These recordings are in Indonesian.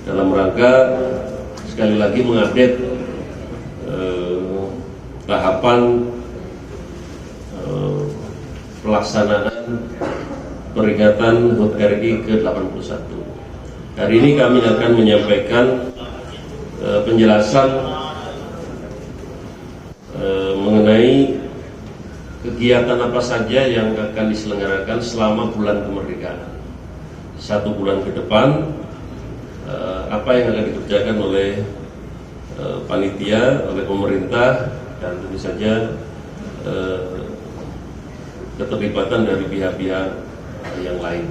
dalam rangka sekali lagi mengupdate tahapan pelaksanaan peringatan HUT RI ke-81. Hari ini kami akan menyampaikan penjelasan mengenai kegiatan apa saja yang akan diselenggarakan selama bulan kemerdekaan. 1 bulan ke depan, apa yang akan dikerjakan oleh panitia, oleh pemerintah, dan tentu saja keterlibatan dari pihak-pihak yang lain.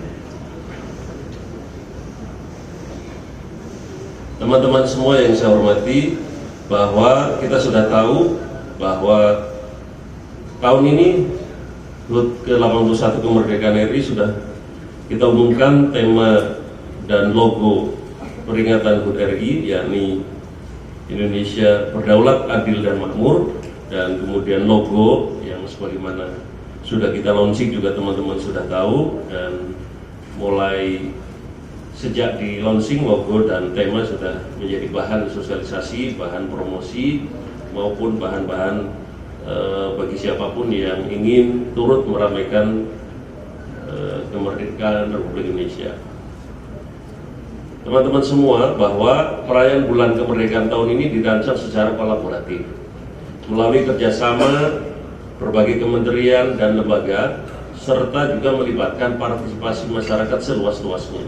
Teman-teman semua yang saya hormati, bahwa kita sudah tahu bahwa tahun ini HUT ke-81 kemerdekaan RI sudah kita umumkan tema dan logo peringatan HUT RI, yakni Indonesia Berdaulat, Adil, dan Makmur, dan kemudian logo yang sebagaimana sudah kita launching juga teman-teman sudah tahu, dan mulai sejak di launching logo dan tema sudah menjadi bahan sosialisasi, bahan promosi, maupun bahan-bahan bagi siapapun yang ingin turut meramaikan kemerdekaan Republik Indonesia. Teman-teman semua, bahwa perayaan bulan kemerdekaan tahun ini dirancang secara kolaboratif melalui kerjasama berbagai kementerian dan lembaga, serta juga melibatkan partisipasi masyarakat seluas-luasnya.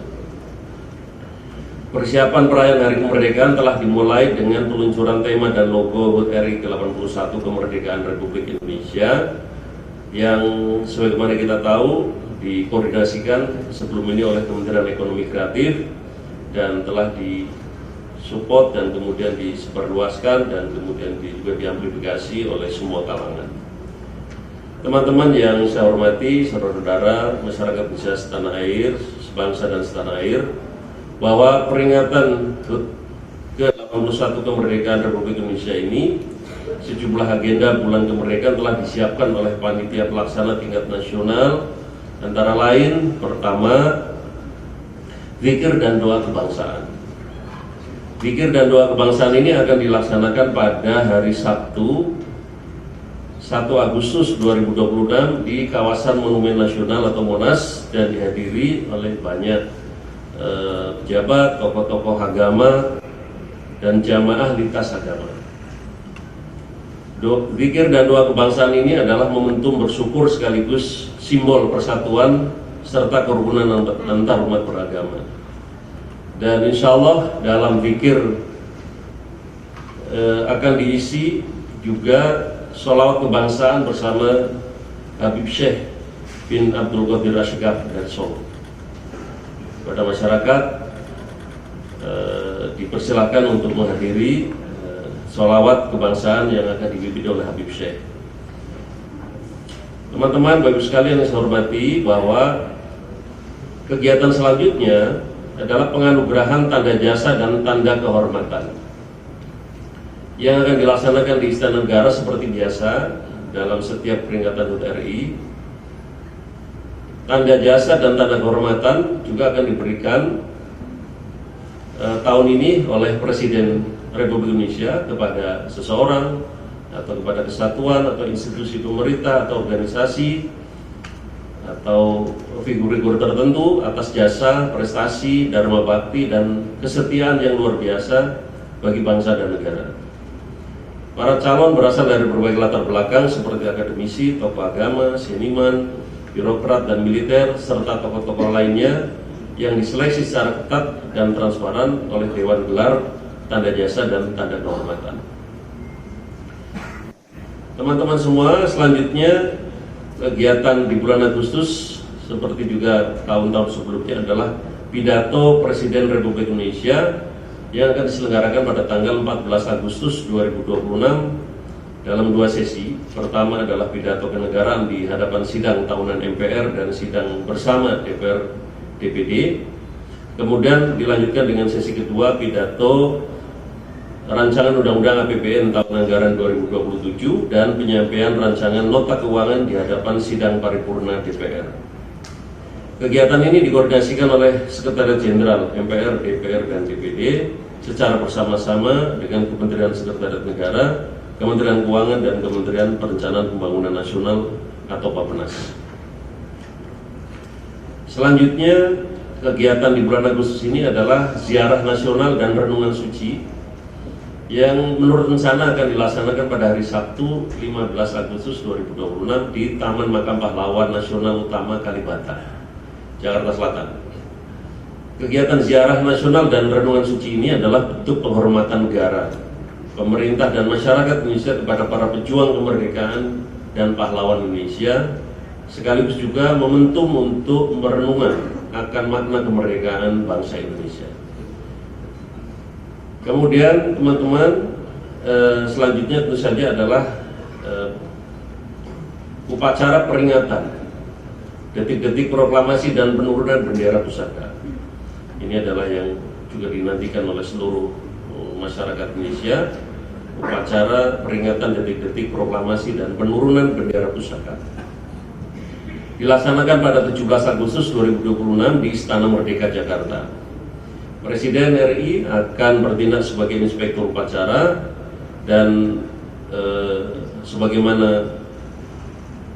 Persiapan perayaan Hari Kemerdekaan telah dimulai dengan peluncuran tema dan logo HUT RI ke-81 kemerdekaan Republik Indonesia, yang sebagaimana kita tahu dikoordinasikan sebelum ini oleh Kementerian Ekonomi Kreatif dan telah disupport dan kemudian disebarluaskan dan kemudian juga diamplifikasi oleh semua kalangan. Teman-teman yang saya hormati, saudara-saudara, masyarakat Indonesia setanah air, sebangsa dan setanah air, bahwa peringatan HUT ke-81 kemerdekaan Republik Indonesia ini, sejumlah agenda bulan kemerdekaan telah disiapkan oleh panitia pelaksana tingkat nasional, antara lain pertama, zikir dan doa kebangsaan. Zikir dan doa kebangsaan ini akan dilaksanakan pada hari Sabtu 1 Agustus 2026 di kawasan Monumen Nasional atau Monas, dan dihadiri oleh banyak pejabat, tokoh-tokoh agama, dan jamaah lintas agama. Zikir dan doa kebangsaan ini adalah momentum bersyukur sekaligus simbol persatuan serta kerukunan antar umat beragama. Dan insya Allah dalam zikir akan diisi juga sholawat kebangsaan bersama Habib Syekh bin Abdul Qadir Asygaf dari Solo. Pada masyarakat dipersilakan untuk menghadiri sholawat kebangsaan yang akan dipimpin oleh Habib Syekh. Teman-teman, Bapak sekalian yang saya hormati, bahwa kegiatan selanjutnya adalah penganugerahan tanda jasa dan tanda kehormatan yang akan dilaksanakan di Istana Negara seperti biasa dalam setiap peringatan HUT RI. Tanda jasa dan tanda kehormatan juga akan diberikan tahun ini oleh Presiden Republik Indonesia kepada seseorang atau kepada kesatuan atau institusi pemerintah atau organisasi atau figur-figur tertentu atas jasa, prestasi, dharma bakti, dan kesetiaan yang luar biasa bagi bangsa dan negara. Para calon berasal dari berbagai latar belakang seperti akademisi, tokoh agama, seniman, birokrat dan militer, serta tokoh-tokoh lainnya yang diseleksi secara ketat dan transparan oleh Dewan Gelar Tanda Jasa dan Tanda Kehormatan. Teman-teman semua, selanjutnya kegiatan di bulan Agustus seperti juga tahun-tahun sebelumnya adalah pidato Presiden Republik Indonesia yang akan diselenggarakan pada tanggal 14 Agustus 2026 dalam 2 sesi. Pertama adalah pidato kenegaraan di hadapan sidang tahunan MPR dan sidang bersama DPR DPD. Kemudian dilanjutkan dengan sesi kedua, pidato rancangan Undang-Undang APBN tahun anggaran 2027 dan penyampaian rancangan nota keuangan di hadapan sidang paripurna DPR. Kegiatan ini dikoordinasikan oleh Sekretariat Jenderal MPR, DPR, dan DPD secara bersama-sama dengan Kementerian Sekretariat Negara, Kementerian Keuangan, dan Kementerian Perencanaan Pembangunan Nasional atau Bappenas. Selanjutnya, kegiatan di bulan Agustus ini adalah ziarah nasional dan renungan suci yang menurut rencana akan dilaksanakan pada hari Sabtu 15 Agustus 2026 di Taman Makam Pahlawan Nasional Utama Kalibata, Jakarta Selatan. Kegiatan ziarah nasional dan renungan suci ini adalah bentuk penghormatan negara, pemerintah, dan masyarakat Indonesia kepada para pejuang kemerdekaan dan pahlawan Indonesia, sekaligus juga momentum untuk merenungan akan makna kemerdekaan bangsa Indonesia. Kemudian teman-teman, selanjutnya tentu saja adalah upacara peringatan detik-detik proklamasi dan penurunan bendera pusaka. Ini adalah yang juga dinantikan oleh seluruh masyarakat Indonesia, upacara peringatan detik-detik proklamasi dan penurunan bendera pusaka. Dilaksanakan pada 17 Agustus 2026 di Istana Merdeka, Jakarta. Presiden RI akan bertindak sebagai inspektur upacara dan sebagaimana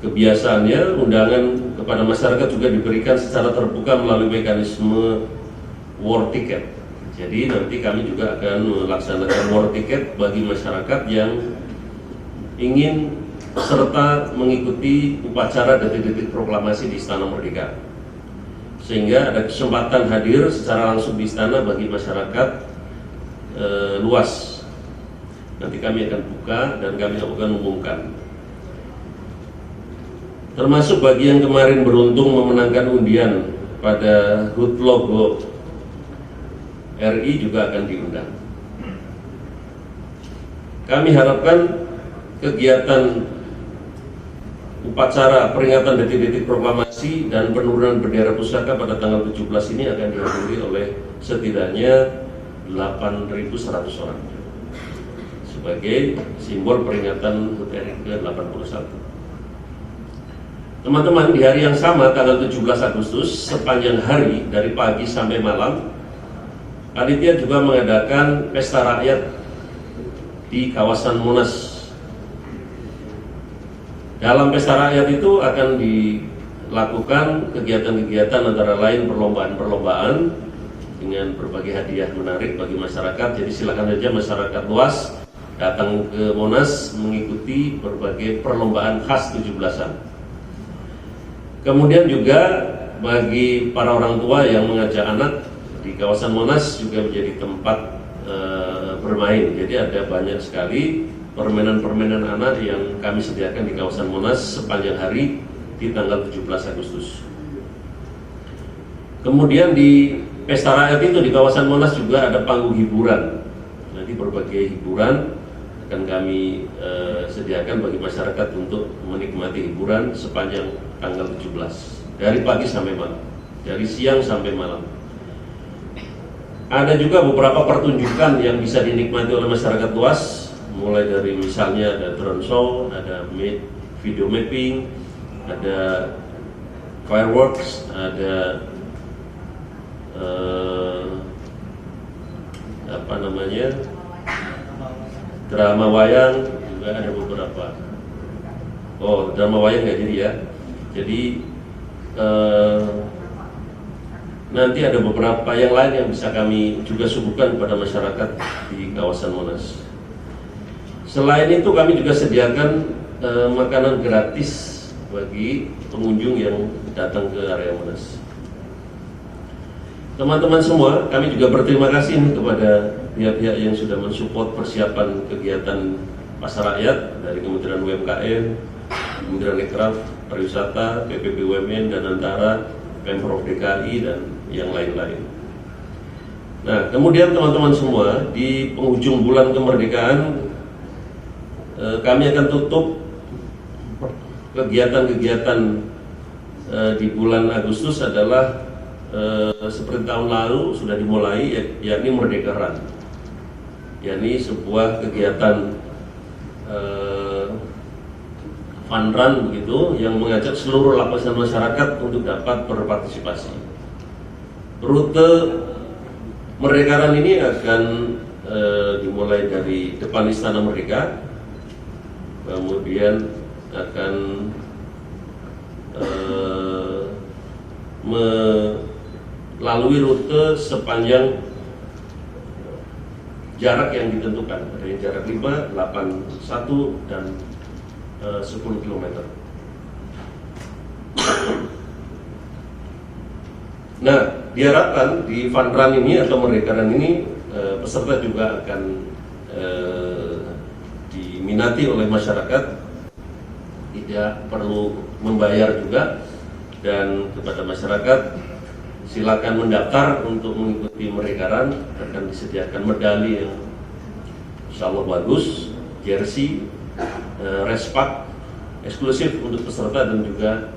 kebiasaannya, undangan kepada masyarakat juga diberikan secara terbuka melalui mekanisme war ticket. Jadi nanti kami juga akan melaksanakan war ticket bagi masyarakat yang ingin serta mengikuti upacara detik-detik proklamasi di Istana Merdeka, sehingga ada kesempatan hadir secara langsung di istana bagi masyarakat luas. Nanti kami akan buka dan kami akan umumkan. Termasuk bagi yang kemarin beruntung memenangkan undian pada HUT logo RI juga akan diundang. Kami harapkan kegiatan upacara peringatan detik-detik proklamasi dan penurunan bendera pusaka pada tanggal 17 ini akan dihadiri oleh setidaknya 8.100 orang sebagai simbol peringatan HUT RI ke-81. Teman-teman, di hari yang sama tanggal 17 Agustus sepanjang hari dari pagi sampai malam, panitia juga mengadakan pesta rakyat di kawasan Monas. Dalam pesta rakyat itu akan dilakukan kegiatan-kegiatan antara lain perlombaan-perlombaan dengan berbagai hadiah menarik bagi masyarakat. Jadi silakan saja masyarakat luas datang ke Monas mengikuti berbagai perlombaan khas 17-an. Kemudian juga bagi para orang tua yang mengajak anak, di kawasan Monas juga menjadi tempat bermain. Jadi ada banyak sekali permainan-permainan anak yang kami sediakan di kawasan Monas sepanjang hari di tanggal 17 Agustus. Kemudian di pesta rakyat itu di kawasan Monas juga ada panggung hiburan. Nanti berbagai hiburan akan kami sediakan bagi masyarakat untuk menikmati hiburan sepanjang tanggal 17 dari pagi sampai malam, dari siang sampai malam. Ada juga beberapa pertunjukan yang bisa dinikmati oleh masyarakat luas, mulai dari misalnya ada drone show, ada video mapping, ada fireworks, ada drama wayang, juga ada beberapa. Oh, drama wayang nggak jadi ya. Jadi nanti ada beberapa yang lain yang bisa kami juga suguhkan kepada masyarakat di kawasan Monas. Selain itu kami juga sediakan makanan gratis bagi pengunjung yang datang ke area Monas. Teman-teman semua, kami juga berterima kasih kepada pihak-pihak yang sudah mensupport persiapan kegiatan pasar rakyat dari Kementerian UMKM, Kementerian Ekraf, Pariwisata, PP BUMN, dan Antara, Pemprov DKI, dan yang lain-lain. Nah, kemudian teman-teman semua, di penghujung bulan kemerdekaan kami akan tutup kegiatan-kegiatan di bulan Agustus adalah seperti tahun lalu sudah dimulai, yakni Merdeka Run, yakni sebuah kegiatan fun run begitu, yang mengajak seluruh lapisan masyarakat untuk dapat berpartisipasi. Rute Merdeka Run ini akan dimulai dari depan Istana Merdeka, kemudian akan melalui rute sepanjang jarak yang ditentukan, ada yang jarak 5, 8, 1, dan 10 km. Nah, diharapkan di Fun Run ini atau Merdeka Run ini peserta juga akan diminati oleh masyarakat, tidak perlu membayar juga, dan kepada masyarakat silakan mendaftar untuk mengikuti Merdeka Run. Akan disediakan medali yang insya Allah bagus, jersey, respak eksklusif untuk peserta, dan juga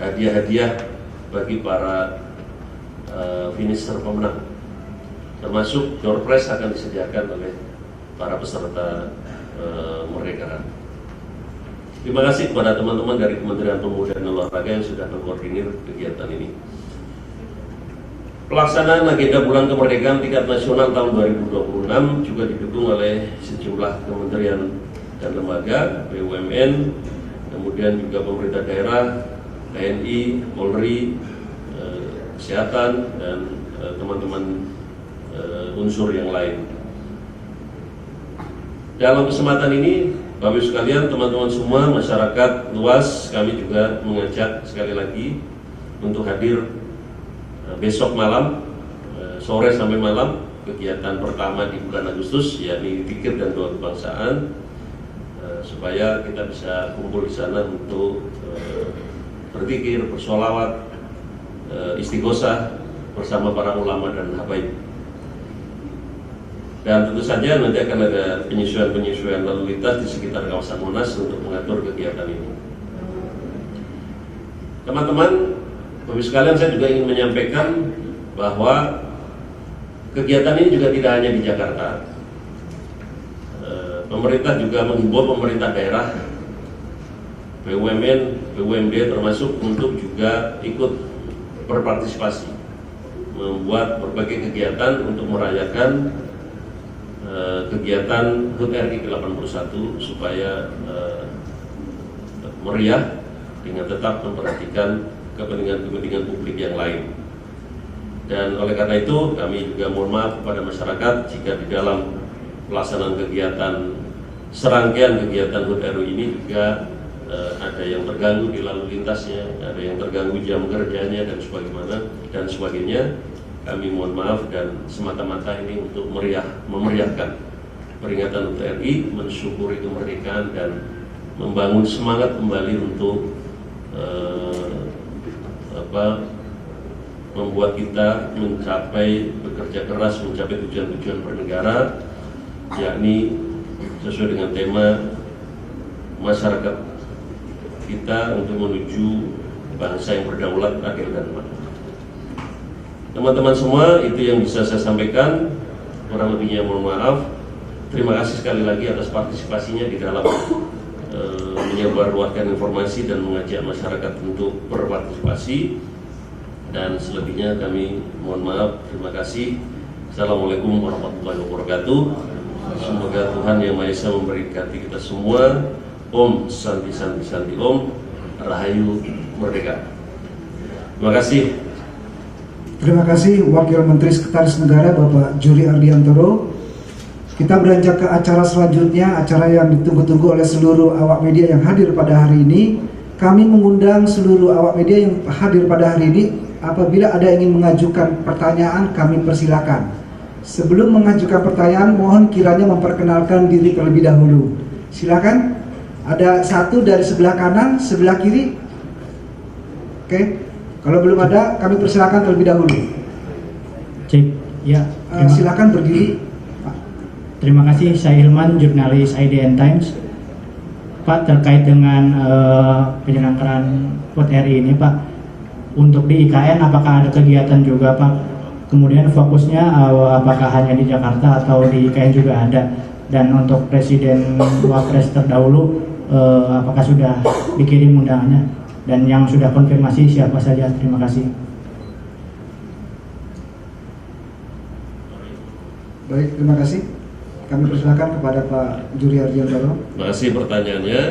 hadiah-hadiah bagi para finisher pemenang, termasuk door prize akan disediakan oleh para peserta Merdeka Run. Terima kasih kepada teman-teman dari Kementerian Pemuda dan Olahraga yang sudah mengkoordinir kegiatan ini. Pelaksanaan agenda Bulan Kemerdekaan tingkat nasional tahun 2026 juga didukung oleh sejumlah kementerian dan lembaga, BUMN, kemudian juga pemerintah daerah, TNI, Polri, Kesehatan, dan teman-teman unsur yang lain. Dalam kesempatan ini, Bapak Ibu sekalian, teman-teman semua, masyarakat luas, kami juga mengajak sekali lagi untuk hadir besok malam, sore sampai malam, kegiatan pertama di bulan Agustus, yakni zikir dan doa kebangsaan, supaya kita bisa kumpul di sana untuk berzikir, bersolawat, istighosah bersama para ulama dan habaib. Dan tentu saja nanti akan ada penyesuaian lalu lintas di sekitar kawasan Monas untuk mengatur kegiatan ini. Teman-teman, Bapak Ibu sekalian, saya juga ingin menyampaikan bahwa kegiatan ini juga tidak hanya di Jakarta. Pemerintah juga menghimbau pemerintah daerah, BUMN, BUMD termasuk untuk juga ikut berpartisipasi, membuat berbagai kegiatan untuk merayakan kegiatan HUT RI ke-81 supaya meriah dengan tetap memperhatikan kepentingan-kepentingan publik yang lain. Dan oleh karena itu kami juga mohon maaf kepada masyarakat jika di dalam pelaksanaan kegiatan, serangkaian kegiatan HUT RI ini juga ada yang terganggu di lalu lintasnya, ada yang terganggu jam kerjanya dan sebagainya. Kami mohon maaf, dan semata-mata ini untuk memeriahkan peringatan HUT RI, mensyukuri kemerdekaan, dan membangun semangat kembali untuk membuat kita bekerja keras mencapai tujuan-tujuan bernegara, yakni sesuai dengan tema masyarakat kita untuk menuju bangsa yang berdaulat, adil, dan makmur. Teman-teman semua, itu yang bisa saya sampaikan. Kurang lebihnya mohon maaf. Terima kasih sekali lagi atas partisipasinya di dalam menyebarluaskan informasi dan mengajak masyarakat untuk berpartisipasi. Dan selebihnya kami mohon maaf. Terima kasih. Assalamualaikum warahmatullahi wabarakatuh. Semoga Tuhan Yang Maha Esa memberkati kita semua. Om Santi Santi Santi Om. Rahayu Merdeka. Terima kasih. Terima kasih Wakil Menteri Sekretaris Negara Bapak Juri Ardiantoro. Kita beranjak ke acara selanjutnya, acara yang ditunggu-tunggu oleh seluruh awak media yang hadir pada hari ini. Kami mengundang seluruh awak media yang hadir pada hari ini. Apabila ada yang ingin mengajukan pertanyaan, kami persilakan. Sebelum mengajukan pertanyaan, mohon kiranya memperkenalkan diri terlebih dahulu. Silakan. Ada satu dari sebelah kanan, sebelah kiri. Oke. Kalau belum ada, kami persilakan terlebih dahulu. Cek, ya. Silakan berdiri, Pak. Terima kasih, saya Ilman, jurnalis IDN Times. Pak, terkait dengan penyelenggaraan HUT RI ini, Pak, untuk di IKN apakah ada kegiatan juga, Pak? Kemudian fokusnya apakah hanya di Jakarta atau di IKN juga ada? Dan untuk Presiden Wapres terdahulu, apakah sudah dikirim undangannya dan yang sudah konfirmasi siapa saja? Terima kasih. Baik, terima kasih. Kami persilakan kepada Pak Juri Ardiantoro. Terima kasih pertanyaannya.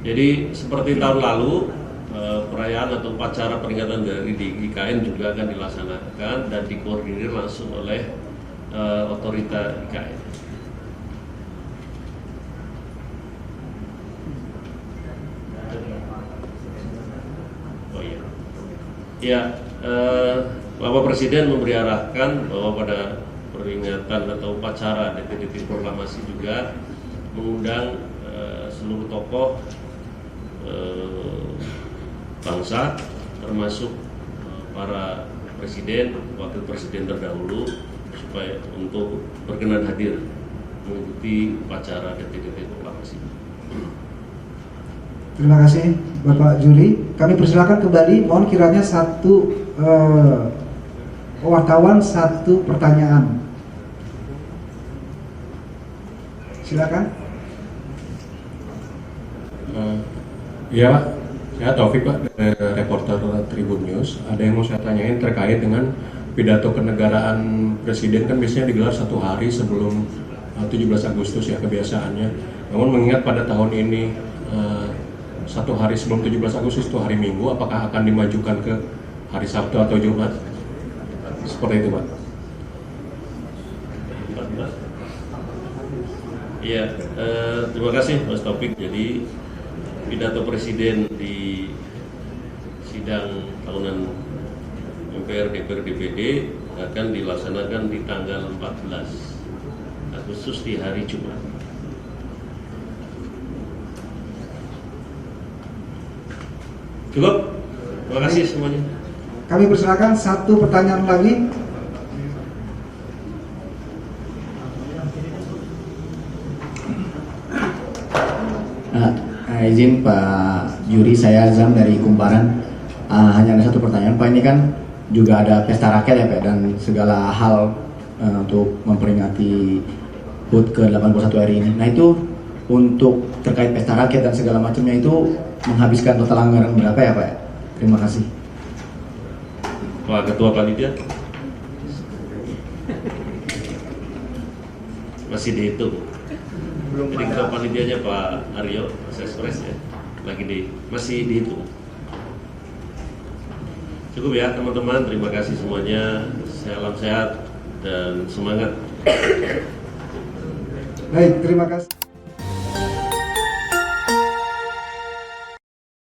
Jadi seperti tahun lalu, perayaan atau upacara peringatan dari di IKN juga akan dilaksanakan dan dikoordinir langsung oleh otorita IKN. Oh iya, ya, Bapak Presiden memberi arahan bahwa pada peringatan atau upacara detik-detik proklamasi juga mengundang seluruh tokoh bangsa, termasuk para presiden, wakil presiden terdahulu, supaya untuk berkenan hadir mengikuti upacara detik-detik proklamasi. Terima kasih Bapak Juri. Kami persilakan kembali. Mohon kiranya satu wartawan satu pertanyaan. Silakan. Ya Pak, saya Taufik Pak, reporter Tribun News. Ada yang mau saya tanyain terkait dengan pidato kenegaraan Presiden, kan biasanya digelar satu hari sebelum 17 Agustus ya kebiasaannya. Namun mengingat pada tahun ini satu hari sebelum 17 Agustus itu hari Minggu, apakah akan dimajukan ke hari Sabtu atau Jumat? Seperti itu Pak. Iya, terima kasih Mas Taufik. Jadi pidato Presiden di sidang tahunan MPR, DPR, DPD akan dilaksanakan di tanggal 14 Agustus di hari Jumat. Cukup? Terima kasih semuanya. Kami persilakan satu pertanyaan lagi. Izin Pak Juri, saya Azam dari Kumparan. Hanya ada satu pertanyaan Pak, ini kan juga ada pesta rakyat ya Pak, dan segala hal untuk memperingati HUT ke-81 RI ini. Nah itu untuk terkait pesta rakyat dan segala macamnya itu menghabiskan total anggaran berapa ya Pak? Terima kasih. Pak Ketua Panitia masih dihitung. Jadi Ketua Panitianya Pak Aryo, Mas Express ya, masih dihitung. Cukup ya teman-teman, terima kasih semuanya. Salam sehat dan semangat. Baik, terima kasih.